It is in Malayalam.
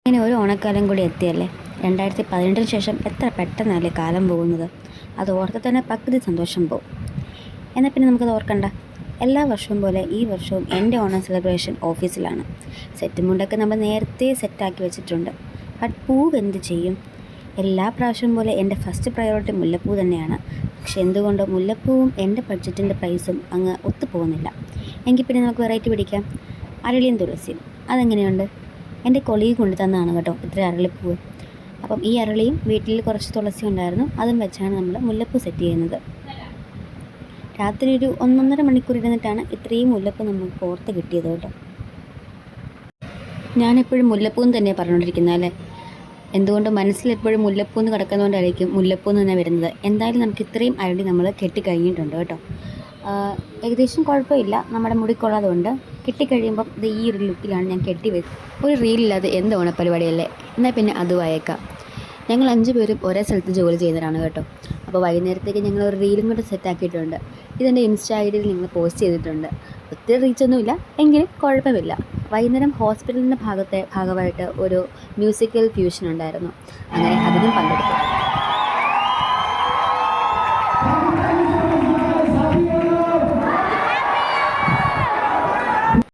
ഇങ്ങനെ ഒരു ഓണക്കാലം കൂടി എത്തിയല്ലേ. 2018 ശേഷം എത്ര പെട്ടെന്നല്ലേ കാലം പോകുന്നത്. അത് ഓർത്ത് തന്നെ പകുതി സന്തോഷം പോകും. എന്നാൽ പിന്നെ നമുക്കത് ഓർക്കണ്ട. എല്ലാ വർഷവും പോലെ ഈ വർഷവും എൻ്റെ ഓണം സെലിബ്രേഷൻ ഓഫീസിലാണ്. സെറ്റ് മുണ്ടൊക്കെ നമ്മൾ നേരത്തെ സെറ്റാക്കി വെച്ചിട്ടുണ്ട്. ബട്ട് പൂവ് എന്ത് ചെയ്യും? എല്ലാ പ്രാവശ്യവും പോലെ എൻ്റെ ഫസ്റ്റ് പ്രയോറിറ്റി മുല്ലപ്പൂ തന്നെയാണ്. പക്ഷെ എന്തുകൊണ്ടോ മുല്ലപ്പൂവും എൻ്റെ ബഡ്ജറ്റിൻ്റെ പ്രൈസും അങ്ങ് ഒത്തുപോകുന്നില്ല. എങ്കിൽ പിന്നെ നമുക്ക് വെറൈറ്റി പിടിക്കാം. അരളിയും തുളസിയും അതെങ്ങനെയുണ്ട്? എൻ്റെ കൊളീഗ് കൊണ്ട് തന്നതാണ് കേട്ടോ ഇത്ര അരളിപ്പൂവ്. അപ്പം ഈ അരളിയും വീട്ടിൽ കുറച്ച് തുളസി ഉണ്ടായിരുന്നു, അതും വെച്ചാണ് നമ്മൾ മുല്ലപ്പൂ സെറ്റ് ചെയ്യുന്നത്. രാത്രി ഒരു 1.5 മണിക്കൂർ ഇരുന്നിട്ടാണ് ഇത്രയും മുല്ലപ്പൂ നമുക്ക് കോർത്ത് കിട്ടിയത് കേട്ടോ. ഞാനെപ്പോഴും മുല്ലപ്പൂന്ന് തന്നെ പറഞ്ഞുകൊണ്ടിരിക്കുന്നത് അല്ലേ. എന്തുകൊണ്ട് മനസ്സിലെപ്പോഴും മുല്ലപ്പൂന്ന് കിടക്കുന്നതുകൊണ്ടായിരിക്കും മുല്ലപ്പൂന്ന് തന്നെ വരുന്നത്. എന്തായാലും നമുക്ക് ഇത്രയും അരളി നമ്മൾ കെട്ടിക്കഴിഞ്ഞിട്ടുണ്ട് കേട്ടോ. ഏകദേശം കുഴപ്പമില്ല, നമ്മുടെ മുടിക്കൊള്ളാതുകൊണ്ട്. കെട്ടിക്കഴിയുമ്പം ഇത് ഈ ഒരു ലുക്കിലാണ് ഞാൻ കെട്ടിവെച്ചത്. ഒരു റീലില്ലാതെ എന്ത് ഓണപ്പരിപാടിയല്ലേ. എന്നാൽ പിന്നെ അതും അയക്കാം. ഞങ്ങൾ 5 പേരും ഒരേ സ്ഥലത്ത് ജോലി ചെയ്യുന്നവരാണ് കേട്ടോ. അപ്പോൾ വൈകുന്നേരത്തേക്ക് ഞങ്ങൾ ഒരു റീലും കൂടെ സെറ്റാക്കിയിട്ടുണ്ട്. ഇതെൻ്റെ ഇൻസ്റ്റാ ഐഡിയിൽ ഞങ്ങൾ പോസ്റ്റ് ചെയ്തിട്ടുണ്ട്. ഒത്തിരി റീച്ചൊന്നുമില്ല, എങ്കിലും കുഴപ്പമില്ല. വൈകുന്നേരം ഹോസ്പിറ്റലിൻ്റെ ഭാഗമായിട്ട് ഒരു മ്യൂസിക്കൽ ഫ്യൂഷൻ ഉണ്ടായിരുന്നു. അങ്ങനെ അതിനും പങ്കെടുത്തു.